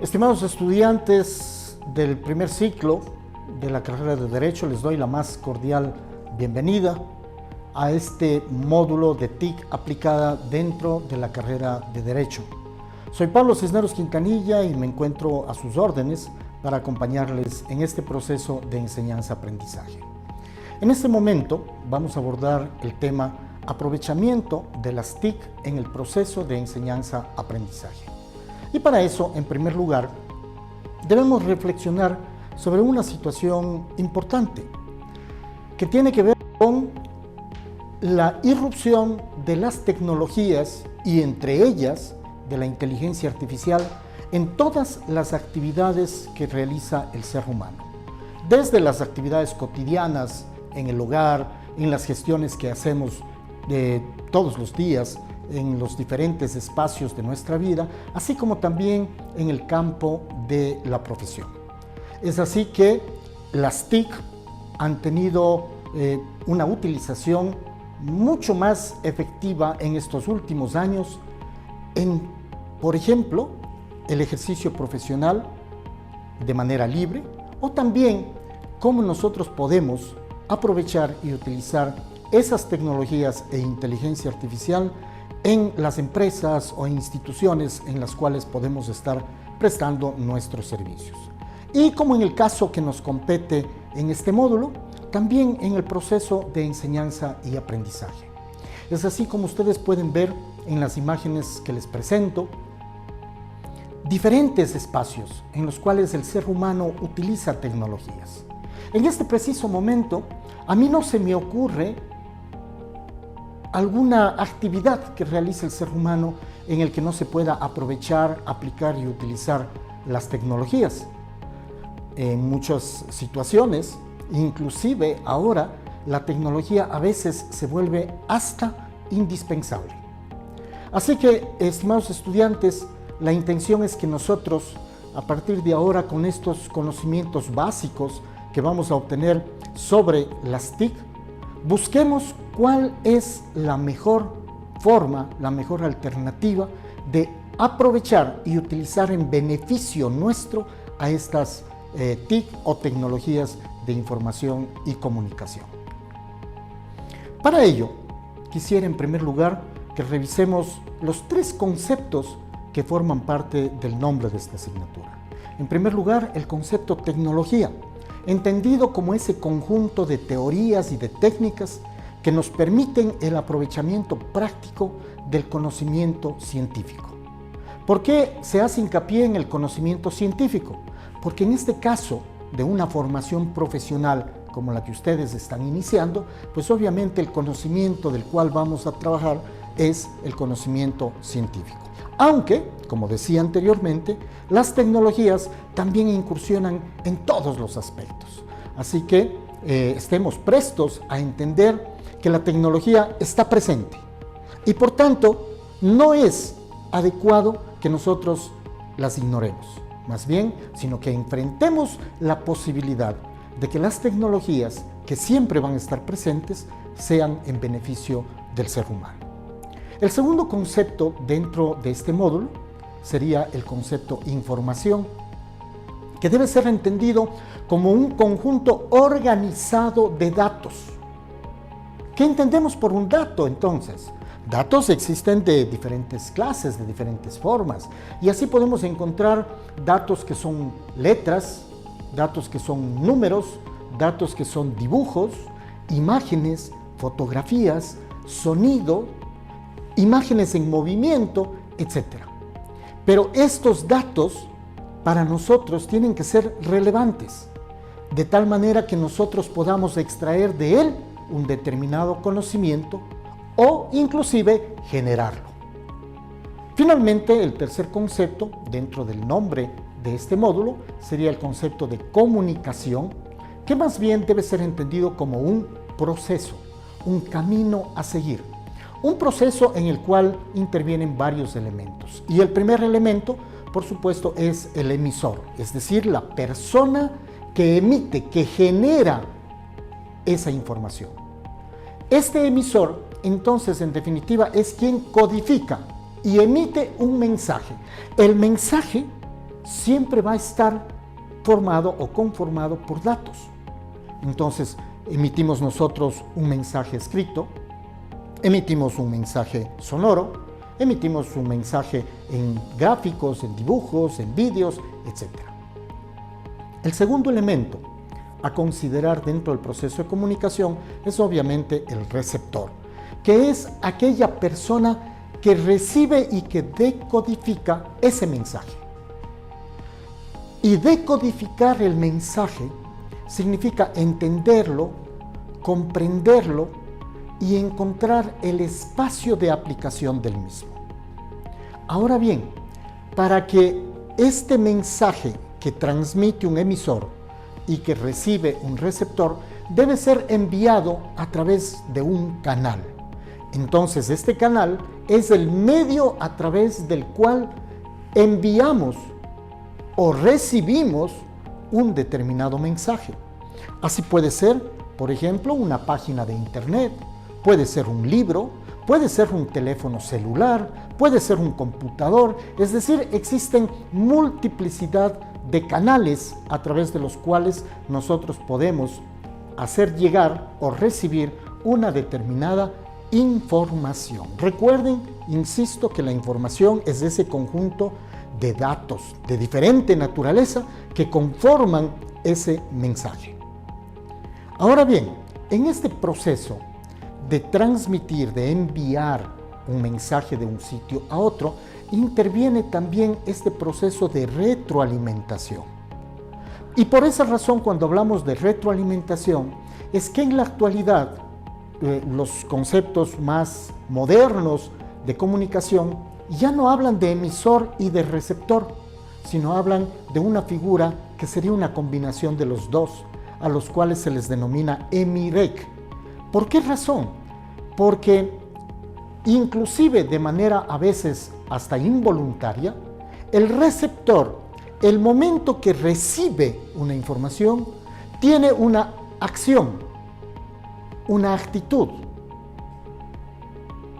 Estimados estudiantes del primer ciclo de la carrera de Derecho, les doy la más cordial bienvenida a este módulo de TIC aplicada dentro de la carrera de Derecho. Soy Pablo Cisneros Quintanilla y me encuentro a sus órdenes para acompañarles en este proceso de enseñanza-aprendizaje. En este momento vamos a abordar el tema aprovechamiento de las TIC en el proceso de enseñanza-aprendizaje. Y para eso, en primer lugar, debemos reflexionar sobre una situación importante que tiene que ver con la irrupción de las tecnologías y entre ellas de la inteligencia artificial en todas las actividades que realiza el ser humano. Desde las actividades cotidianas en el hogar, en las gestiones que hacemos de todos los días, en los diferentes espacios de nuestra vida, así como también en el campo de la profesión. Es así que las TIC han tenido una utilización mucho más efectiva en estos últimos años en, por ejemplo, el ejercicio profesional de manera libre, o también cómo nosotros podemos aprovechar y utilizar esas tecnologías e inteligencia artificial en las empresas o instituciones en las cuales podemos estar prestando nuestros servicios. Y como en el caso que nos compete en este módulo, también en el proceso de enseñanza y aprendizaje. Es así como ustedes pueden ver en las imágenes que les presento, diferentes espacios en los cuales el ser humano utiliza tecnologías. En este preciso momento, a mí no se me ocurre alguna actividad que realice el ser humano en el que no se pueda aprovechar, aplicar y utilizar las tecnologías. En muchas situaciones, inclusive ahora, la tecnología a veces se vuelve hasta indispensable. Así que, estimados estudiantes, la intención es que nosotros, a partir de ahora, con estos conocimientos básicos que vamos a obtener sobre las TIC, busquemos cuál es la mejor forma, la mejor alternativa de aprovechar y utilizar en beneficio nuestro a estas TIC o tecnologías de información y comunicación. Para ello, quisiera en primer lugar que revisemos los tres conceptos que forman parte del nombre de esta asignatura. En primer lugar, el concepto tecnología, entendido como ese conjunto de teorías y de técnicas que nos permiten el aprovechamiento práctico del conocimiento científico. ¿Por qué se hace hincapié en el conocimiento científico? Porque en este caso de una formación profesional como la que ustedes están iniciando, pues obviamente el conocimiento del cual vamos a trabajar es el conocimiento científico. Aunque, como decía anteriormente, las tecnologías también incursionan en todos los aspectos. Así que estemos prestos a entender que la tecnología está presente y por tanto no es adecuado que nosotros las ignoremos, más bien, sino que enfrentemos la posibilidad de que las tecnologías que siempre van a estar presentes sean en beneficio del ser humano. El segundo concepto dentro de este módulo sería el concepto información, que debe ser entendido como un conjunto organizado de datos. ¿Qué entendemos por un dato entonces? Datos existen de diferentes clases, de diferentes formas, y así podemos encontrar datos que son letras, datos que son números, datos que son dibujos, imágenes, fotografías, sonido, imágenes en movimiento, etc. Pero estos datos para nosotros tienen que ser relevantes, de tal manera que nosotros podamos extraer de él un determinado conocimiento o inclusive generarlo. Finalmente, el tercer concepto dentro del nombre de este módulo sería el concepto de comunicación, que más bien debe ser entendido como un proceso, un camino a seguir. Un proceso en el cual intervienen varios elementos. Y el primer elemento, por supuesto, es el emisor, es decir, la persona que emite, que genera esa información. Este emisor, entonces, en definitiva, es quien codifica y emite un mensaje. El mensaje siempre va a estar formado o conformado por datos. Entonces, emitimos nosotros un mensaje escrito, emitimos un mensaje sonoro, emitimos un mensaje en gráficos, en dibujos, en vídeos, etc. El segundo elemento a considerar dentro del proceso de comunicación es obviamente el receptor, que es aquella persona que recibe y que decodifica ese mensaje. Y decodificar el mensaje significa entenderlo, comprenderlo y encontrar el espacio de aplicación del mismo. Ahora bien, para que este mensaje que transmite un emisor y que recibe un receptor debe ser enviado a través de un canal. Entonces, este canal es el medio a través del cual enviamos o recibimos un determinado mensaje. Así puede ser, por ejemplo, una página de internet, puede ser un libro, puede ser un teléfono celular, puede ser un computador, es decir, existen multiplicidad de canales a través de los cuales nosotros podemos hacer llegar o recibir una determinada información. Recuerden, insisto, que la información es ese conjunto de datos de diferente naturaleza que conforman ese mensaje. Ahora bien, en este proceso de transmitir, de enviar un mensaje de un sitio a otro, interviene también este proceso de retroalimentación. Y por esa razón, cuando hablamos de retroalimentación, es que en la actualidad los conceptos más modernos de comunicación ya no hablan de emisor y de receptor, sino hablan de una figura que sería una combinación de los dos, a los cuales se les denomina emirec. ¿Por qué razón? Porque inclusive de manera a veces hasta involuntaria, el receptor, el momento que recibe una información, tiene una acción, una actitud,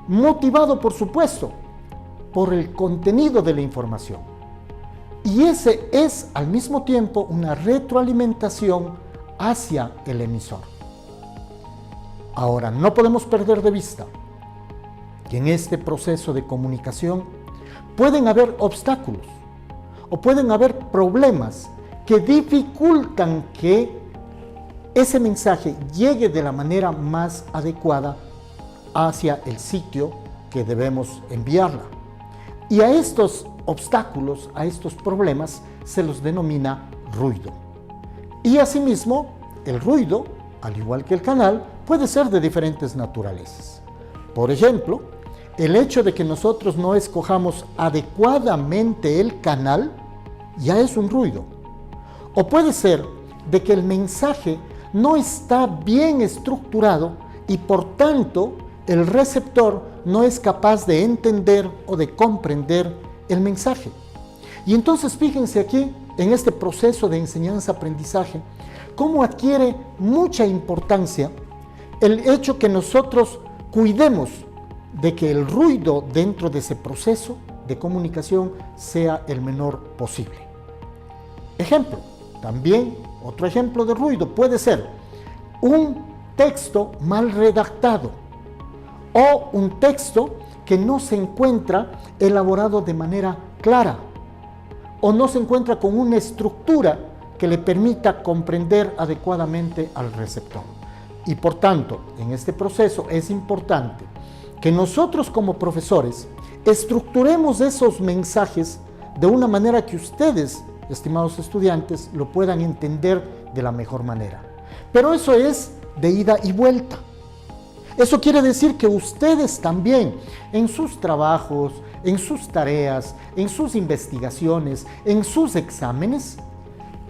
motivado por supuesto por el contenido de la información. Y ese es al mismo tiempo una retroalimentación hacia el emisor. Ahora, no podemos perder de vista que en este proceso de comunicación pueden haber obstáculos o pueden haber problemas que dificultan que ese mensaje llegue de la manera más adecuada hacia el sitio que debemos enviarla. Y a estos obstáculos, a estos problemas, se los denomina ruido. Y asimismo, el ruido, al igual que el canal, puede ser de diferentes naturalezas. Por ejemplo, el hecho de que nosotros no escojamos adecuadamente el canal ya es un ruido. O puede ser de que el mensaje no está bien estructurado y por tanto el receptor no es capaz de entender o de comprender el mensaje. Y entonces fíjense aquí en este proceso de enseñanza-aprendizaje cómo adquiere mucha importancia el hecho que nosotros cuidemos de que el ruido dentro de ese proceso de comunicación sea el menor posible. Ejemplo, también otro ejemplo de ruido puede ser un texto mal redactado o un texto que no se encuentra elaborado de manera clara o no se encuentra con una estructura que le permita comprender adecuadamente al receptor. Y por tanto, en este proceso es importante que nosotros como profesores estructuremos esos mensajes de una manera que ustedes, estimados estudiantes, lo puedan entender de la mejor manera. Pero eso es de ida y vuelta. Eso quiere decir que ustedes también, en sus trabajos, en sus tareas, en sus investigaciones, en sus exámenes,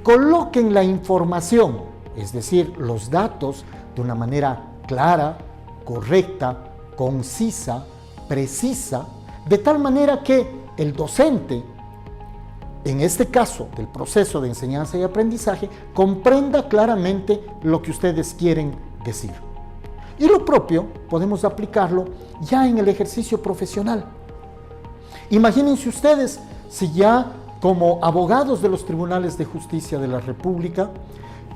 coloquen la información, es decir, los datos, de una manera clara, correcta, concisa, precisa, de tal manera que el docente, en este caso del proceso de enseñanza y aprendizaje, comprenda claramente lo que ustedes quieren decir. Y lo propio podemos aplicarlo ya en el ejercicio profesional. Imagínense ustedes si ya como abogados de los tribunales de justicia de la República,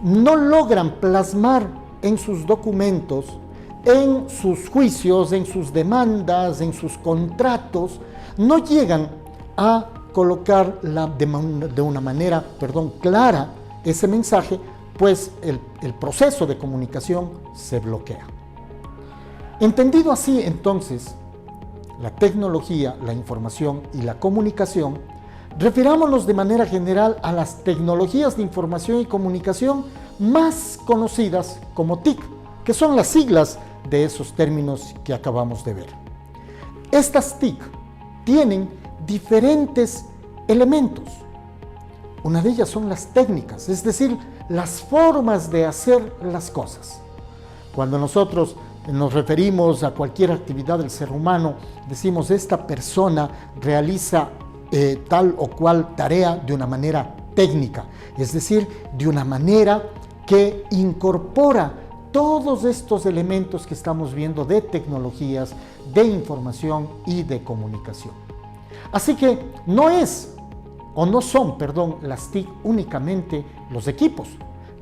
no logran plasmar en sus documentos, en sus juicios, en sus demandas, en sus contratos, no llegan a colocar de una manera, clara ese mensaje, pues el proceso de comunicación se bloquea. Entendido así, entonces, la tecnología, la información y la comunicación, refirámonos de manera general a las tecnologías de información y comunicación más conocidas como TIC, que son las siglas de esos términos que acabamos de ver. Estas TIC tienen diferentes elementos. Una de ellas son las técnicas, es decir, las formas de hacer las cosas. Cuando nosotros nos referimos a cualquier actividad del ser humano, decimos esta persona realiza tal o cual tarea de una manera técnica, es decir, de una manera que incorpora todos estos elementos que estamos viendo de tecnologías, de información y de comunicación. Así que no son las TIC únicamente los equipos,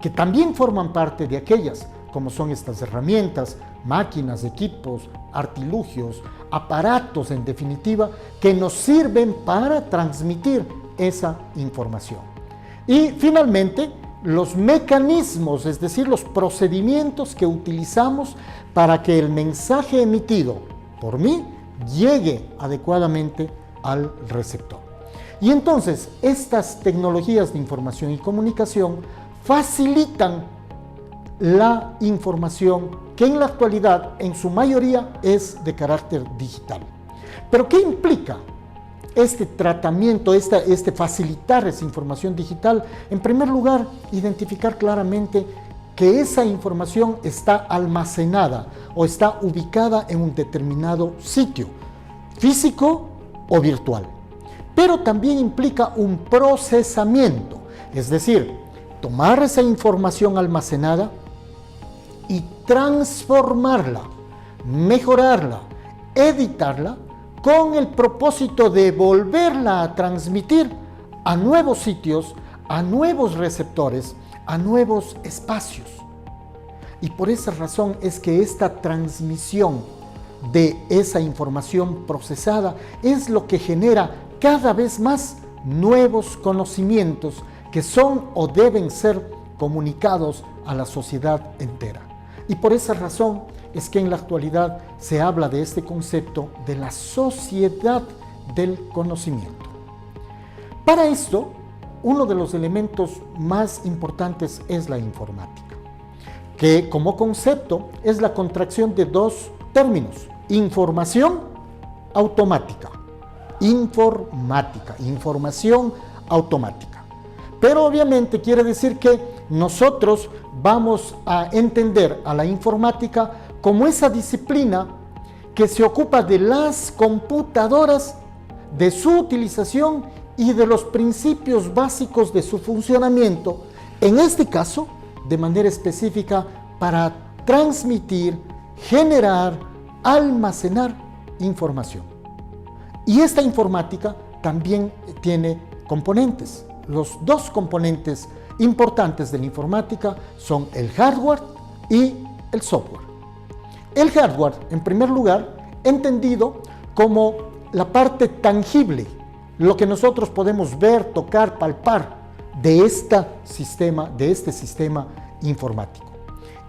que también forman parte de aquellas, como son estas herramientas, máquinas, equipos, artilugios, aparatos en definitiva, que nos sirven para transmitir esa información. Y finalmente, los mecanismos, es decir, los procedimientos que utilizamos para que el mensaje emitido por mí llegue adecuadamente al receptor. Y entonces, estas tecnologías de información y comunicación facilitan la información que en la actualidad, en su mayoría, es de carácter digital. ¿Pero qué implica este tratamiento, este facilitar esa información digital? En primer lugar, identificar claramente que esa información está almacenada o está ubicada en un determinado sitio, físico o virtual. Pero también implica un procesamiento, es decir, tomar esa información almacenada y transformarla, mejorarla, editarla, con el propósito de volverla a transmitir a nuevos sitios, a nuevos receptores, a nuevos espacios. Y por esa razón es que esta transmisión de esa información procesada es lo que genera cada vez más nuevos conocimientos que son o deben ser comunicados a la sociedad entera. Y por esa razón es que en la actualidad se habla de este concepto de la sociedad del conocimiento. Para esto, uno de los elementos más importantes es la informática, que como concepto es la contracción de dos términos: información automática, información automática. Pero obviamente quiere decir que nosotros vamos a entender a la informática como esa disciplina que se ocupa de las computadoras, de su utilización y de los principios básicos de su funcionamiento, en este caso, de manera específica para transmitir, generar, almacenar información. Y esta informática también tiene componentes. Los dos componentes importantes de la informática son el hardware y el software. El hardware, en primer lugar, entendido como la parte tangible, lo que nosotros podemos ver, tocar, palpar de este sistema informático.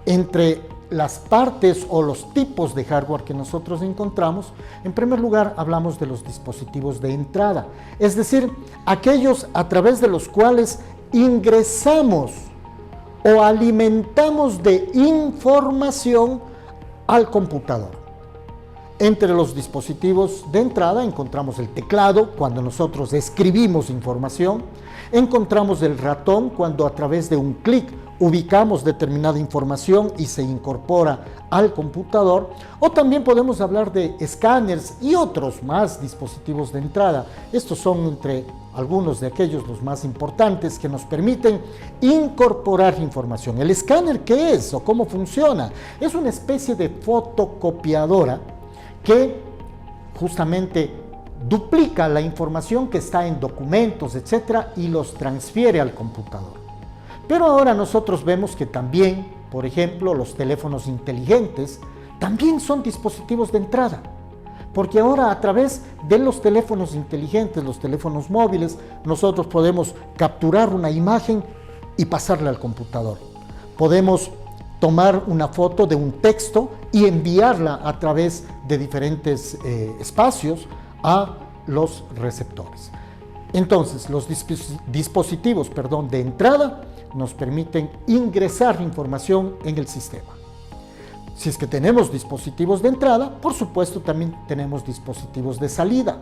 Entre las partes o los tipos de hardware que nosotros encontramos, en primer lugar hablamos de los dispositivos de entrada, es decir, aquellos a través de los cuales ingresamos o alimentamos de información al computador. Entre los dispositivos de entrada encontramos el teclado, cuando nosotros escribimos información, encontramos el ratón, cuando a través de un clic ubicamos determinada información y se incorpora al computador, o también podemos hablar de escáneres y otros más dispositivos de entrada. Estos son entre algunos de aquellos los más importantes que nos permiten incorporar información. ¿El escáner qué es o cómo funciona? Es una especie de fotocopiadora que justamente duplica la información que está en documentos, etcétera, y los transfiere al computador. Pero ahora nosotros vemos que también, por ejemplo, los teléfonos inteligentes también son dispositivos de entrada, porque ahora a través de los teléfonos inteligentes, los teléfonos móviles, nosotros podemos capturar una imagen y pasarla al computador. Podemos tomar una foto de un texto y enviarla a través de diferentes espacios a los receptores. Entonces, los dispositivos de entrada nos permiten ingresar información en el sistema. Si es que tenemos dispositivos de entrada, por supuesto también tenemos dispositivos de salida,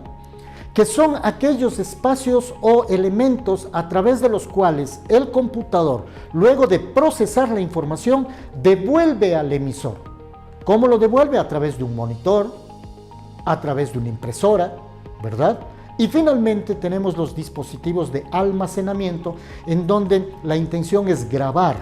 que son aquellos espacios o elementos a través de los cuales el computador, luego de procesar la información, devuelve al emisor. ¿Cómo lo devuelve? A través de un monitor, a través de una impresora, ¿verdad? Y finalmente tenemos los dispositivos de almacenamiento, en donde la intención es grabar,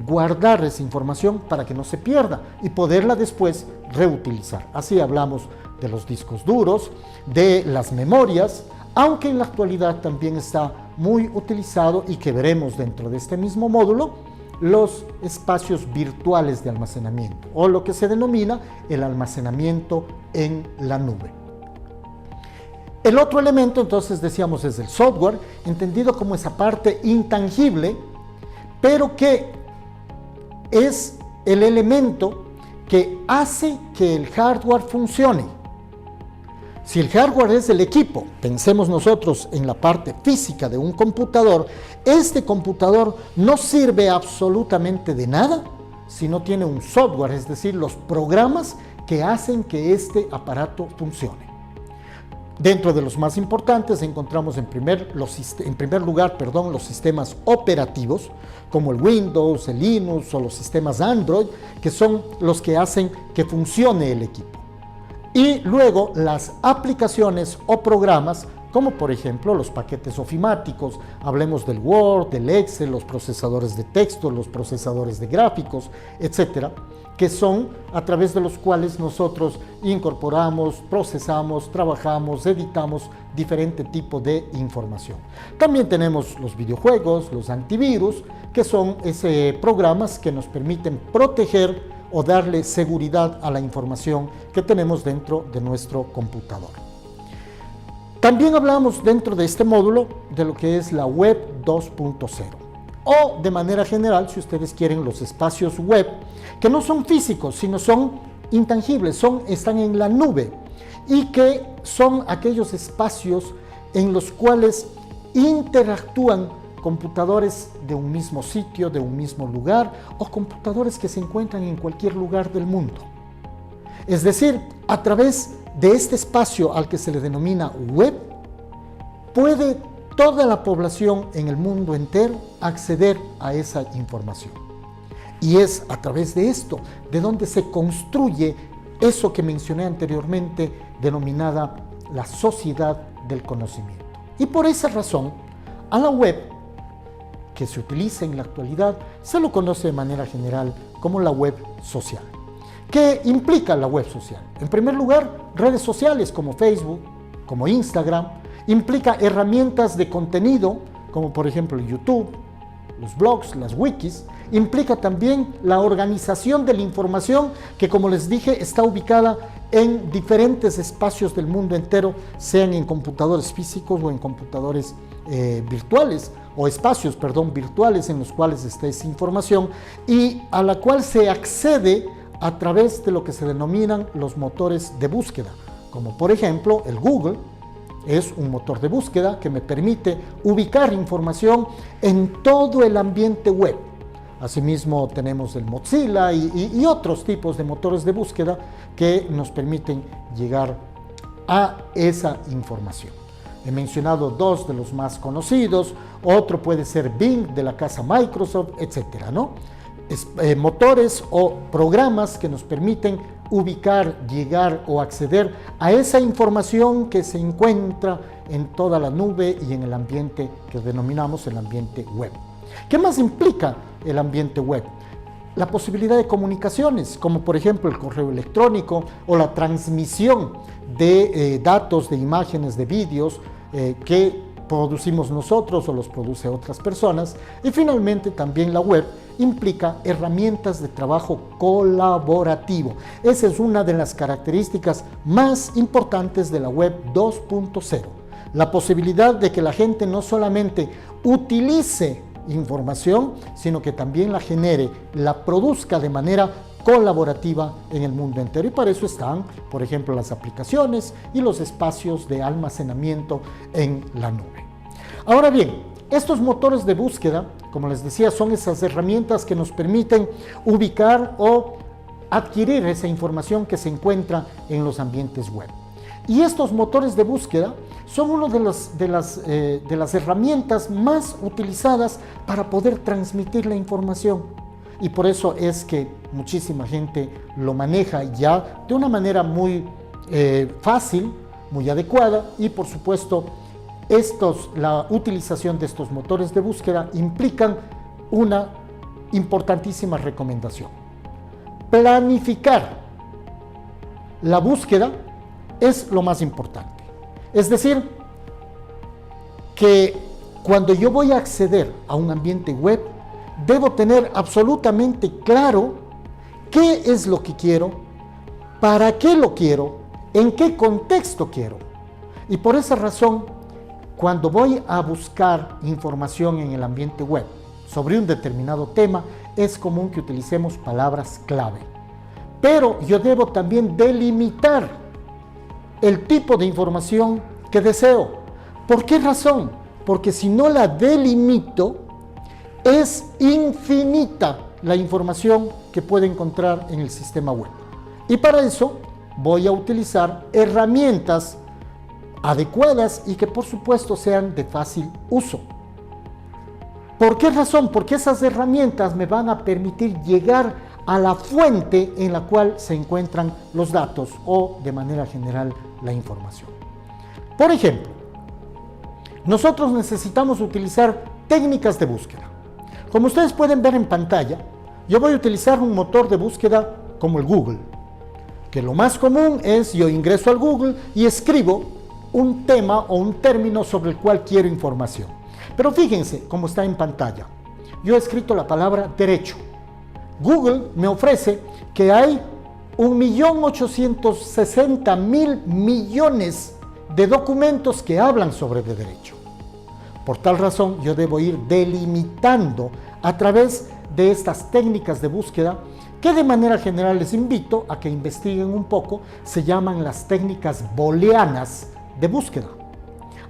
guardar esa información para que no se pierda y poderla después reutilizar. Así hablamos de los discos duros, de las memorias, aunque en la actualidad también está muy utilizado y que veremos dentro de este mismo módulo, los espacios virtuales de almacenamiento, o lo que se denomina el almacenamiento en la nube. El otro elemento, entonces, decíamos, es el software, entendido como esa parte intangible, pero que es el elemento que hace que el hardware funcione. Si el hardware es el equipo, pensemos nosotros en la parte física de un computador, este computador no sirve absolutamente de nada si no tiene un software, es decir, los programas que hacen que este aparato funcione. Dentro de los más importantes encontramos en primer lugar los sistemas operativos, como el Windows, el Linux o los sistemas Android, que son los que hacen que funcione el equipo. Y luego las aplicaciones o programas, como por ejemplo los paquetes ofimáticos, hablemos del Word, del Excel, los procesadores de texto, los procesadores de gráficos, etcétera, que son a través de los cuales nosotros incorporamos, procesamos, trabajamos, editamos diferente tipo de información. También tenemos los videojuegos, los antivirus, que son programas que nos permiten proteger o darle seguridad a la información que tenemos dentro de nuestro computador. También hablamos dentro de este módulo de lo que es la web 2.0. O de manera general, si ustedes quieren, los espacios web, que no son físicos, sino son intangibles, están en la nube, y que son aquellos espacios en los cuales interactúan computadores de un mismo sitio, de un mismo lugar, o computadores que se encuentran en cualquier lugar del mundo. Es decir, a través de este espacio al que se le denomina web, puede toda la población en el mundo entero acceder a esa información. Y es a través de esto de donde se construye eso que mencioné anteriormente, denominada la sociedad del conocimiento. Y por esa razón, a la web que se utiliza en la actualidad se lo conoce de manera general como la web social. ¿Qué implica la web social? En primer lugar, redes sociales como Facebook, como Instagram, implica herramientas de contenido, como por ejemplo YouTube, los blogs, las wikis, implica también la organización de la información que, como les dije, está ubicada en diferentes espacios del mundo entero, sean en computadores físicos o en computadores virtuales, o espacios, virtuales en los cuales está esa información y a la cual se accede a través de lo que se denominan los motores de búsqueda, como por ejemplo el Google. Es un motor de búsqueda que me permite ubicar información en todo el ambiente web. Asimismo tenemos el Mozilla y otros tipos de motores de búsqueda que nos permiten llegar a esa información. He mencionado dos de los más conocidos, otro puede ser Bing de la casa Microsoft, etcétera, ¿no? Motores o programas que nos permiten ubicar, llegar o acceder a esa información que se encuentra en toda la nube y en el ambiente que denominamos el ambiente web. ¿Qué más implica el ambiente web? La posibilidad de comunicaciones, como por ejemplo el correo electrónico o la transmisión de datos, de imágenes, de vídeos que producimos nosotros o los produce otras personas. Y finalmente también la web implica herramientas de trabajo colaborativo. Esa es una de las características más importantes de la web 2.0. La posibilidad de que la gente no solamente utilice información, sino que también la genere, la produzca de manera colaborativa en el mundo entero. Y para eso están, por ejemplo, las aplicaciones y los espacios de almacenamiento en la nube. Ahora bien, estos motores de búsqueda, como les decía, son esas herramientas que nos permiten ubicar o adquirir esa información que se encuentra en los ambientes web. Y estos motores de búsqueda son una de las herramientas más utilizadas para poder transmitir la información. Y por eso es que muchísima gente lo maneja ya de una manera muy fácil, muy adecuada, y por supuesto la utilización de estos motores de búsqueda implican una importantísima recomendación. Planificar la búsqueda es lo más importante. Es decir, que cuando yo voy a acceder a un ambiente web, debo tener absolutamente claro qué es lo que quiero, para qué lo quiero, en qué contexto quiero. Y por esa razón, cuando voy a buscar información en el ambiente web sobre un determinado tema, es común que utilicemos palabras clave. Pero yo debo también delimitar el tipo de información que deseo. ¿Por qué razón? Porque si no la delimito, es infinita la información que puedo encontrar en el sistema web. Y para eso voy a utilizar herramientas adecuadas y que por supuesto sean de fácil uso. ¿Por qué razón? Porque esas herramientas me van a permitir llegar a la fuente en la cual se encuentran los datos o de manera general la información. Por ejemplo, nosotros necesitamos utilizar técnicas de búsqueda. Como ustedes pueden ver en pantalla, yo voy a utilizar un motor de búsqueda como el Google, que lo más común es yo ingreso al Google y escribo un tema o un término sobre el cual quiero información. Pero fíjense cómo está en pantalla. Yo he escrito la palabra derecho. Google me ofrece que hay 1.860.000 millones de documentos que hablan sobre el derecho. Por tal razón, yo debo ir delimitando a través de estas técnicas de búsqueda que de manera general les invito a que investiguen un poco. Se llaman las técnicas booleanas de búsqueda,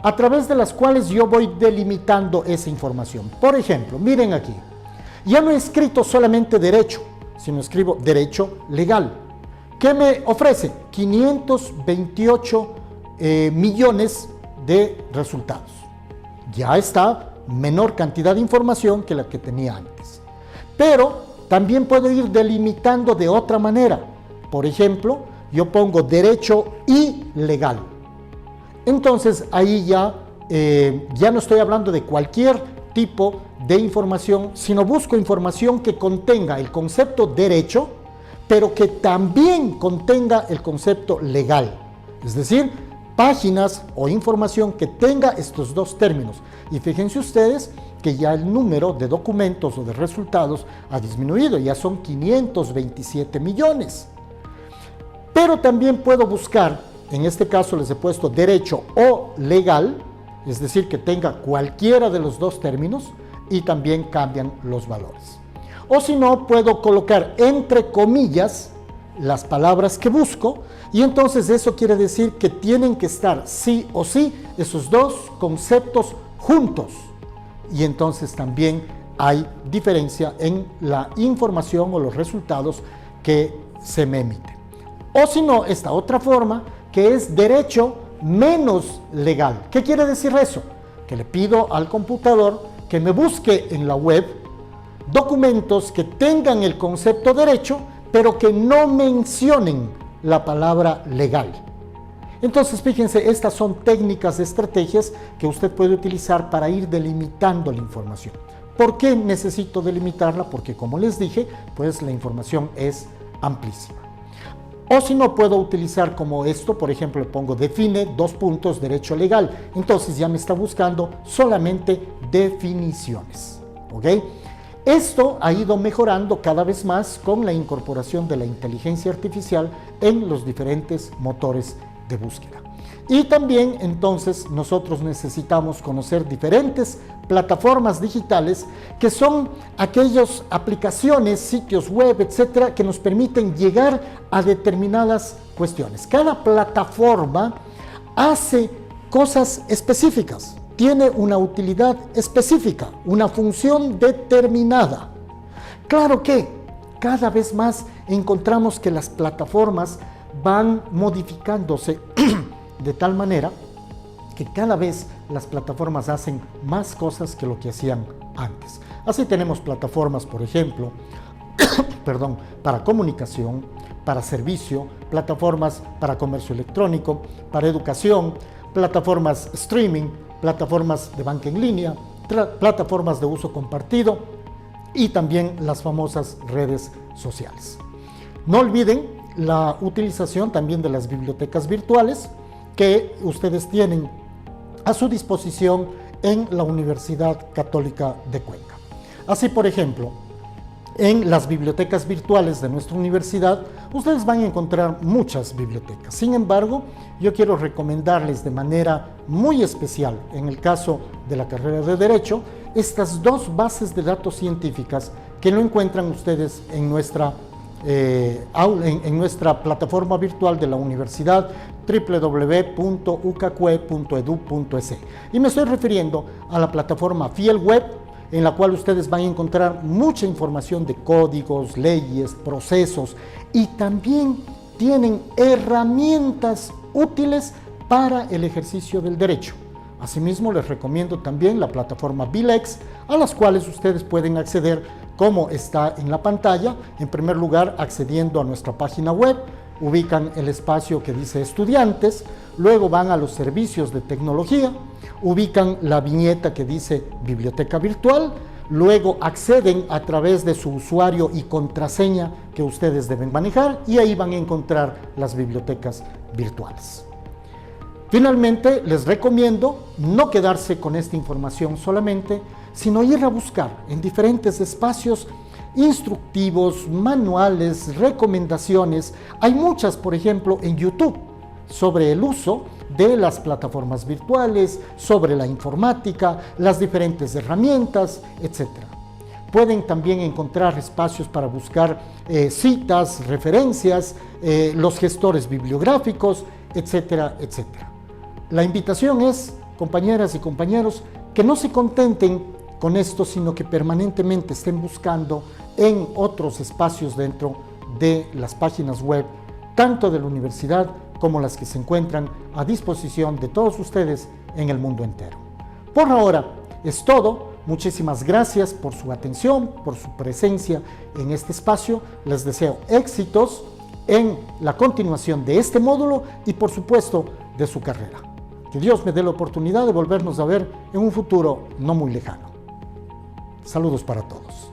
a través de las cuales yo voy delimitando esa información. Por ejemplo, miren aquí, ya no he escrito solamente derecho, sino escribo derecho legal. ¿Qué me ofrece? 528 millones de resultados. Ya está menor cantidad de información que la que tenía antes. Pero también puedo ir delimitando de otra manera. Por ejemplo, yo pongo derecho y legal. Entonces ahí ya no estoy hablando de cualquier tipo de información, sino busco información que contenga el concepto derecho, pero que también contenga el concepto legal. Es decir, páginas o información que tenga estos dos términos. Y fíjense ustedes que ya el número de documentos o de resultados ha disminuido, ya son 527 millones. Pero también puedo buscar, en este caso les he puesto derecho o legal, es decir, que tenga cualquiera de los dos términos y también cambian los valores. O si no, puedo colocar entre comillas las palabras que busco y entonces eso quiere decir que tienen que estar sí o sí esos dos conceptos juntos. Y entonces también hay diferencia en la información o los resultados que se me emiten. O si no, esta otra forma que es derecho menos legal. ¿Qué quiere decir eso? Que le pido al computador que me busque en la web documentos que tengan el concepto derecho, pero que no mencionen la palabra legal. Entonces, fíjense, estas son técnicas, estrategias que usted puede utilizar para ir delimitando la información. ¿Por qué necesito delimitarla? Porque, como les dije, pues la información es amplísima. O si no, puedo utilizar como esto, por ejemplo, le pongo define, derecho legal. Entonces ya me está buscando solamente definiciones. ¿Ok? Esto ha ido mejorando cada vez más con la incorporación de la inteligencia artificial en los diferentes motores de búsqueda. Y también entonces nosotros necesitamos conocer diferentes plataformas digitales que son aquellas aplicaciones, sitios web, etcétera, que nos permiten llegar a determinadas cuestiones. Cada plataforma hace cosas específicas, tiene una utilidad específica, una función determinada. Claro que cada vez más encontramos que las plataformas van modificándose de tal manera que cada vez las plataformas hacen más cosas que lo que hacían antes. Así tenemos plataformas, por ejemplo, para comunicación, para servicio, plataformas para comercio electrónico, para educación, plataformas streaming, plataformas de banca en línea, plataformas de uso compartido y también las famosas redes sociales. No olviden la utilización también de las bibliotecas virtuales que ustedes tienen a su disposición en la Universidad Católica de Cuenca. Así, por ejemplo, en las bibliotecas virtuales de nuestra universidad, ustedes van a encontrar muchas bibliotecas. Sin embargo, yo quiero recomendarles de manera muy especial, en el caso de la carrera de Derecho, estas dos bases de datos científicas que no encuentran ustedes en nuestra plataforma virtual de la universidad www.ucacue.edu.es. Y me estoy refiriendo a la plataforma Fielweb, en la cual ustedes van a encontrar mucha información de códigos, leyes, procesos, y también tienen herramientas útiles para el ejercicio del derecho. Asimismo, les recomiendo también la plataforma Bilex, a las cuales ustedes pueden acceder como está en la pantalla. En primer lugar, accediendo a nuestra página web, ubican el espacio que dice estudiantes, luego van a los servicios de tecnología, ubican la viñeta que dice biblioteca virtual, luego acceden a través de su usuario y contraseña que ustedes deben manejar y ahí van a encontrar las bibliotecas virtuales. Finalmente, les recomiendo no quedarse con esta información solamente, sino ir a buscar en diferentes espacios instructivos, manuales, recomendaciones. Hay muchas, por ejemplo, en YouTube sobre el uso de las plataformas virtuales, sobre la informática, las diferentes herramientas, etc. Pueden también encontrar espacios para buscar citas, referencias, los gestores bibliográficos, etcétera, etcétera. La invitación es, compañeras y compañeros, que no se contenten con esto, sino que permanentemente estén buscando en otros espacios dentro de las páginas web, tanto de la universidad como las que se encuentran a disposición de todos ustedes en el mundo entero. Por ahora es todo. Muchísimas gracias por su atención, por su presencia en este espacio. Les deseo éxitos en la continuación de este módulo y, por supuesto, de su carrera. Que Dios me dé la oportunidad de volvernos a ver en un futuro no muy lejano. Saludos para todos.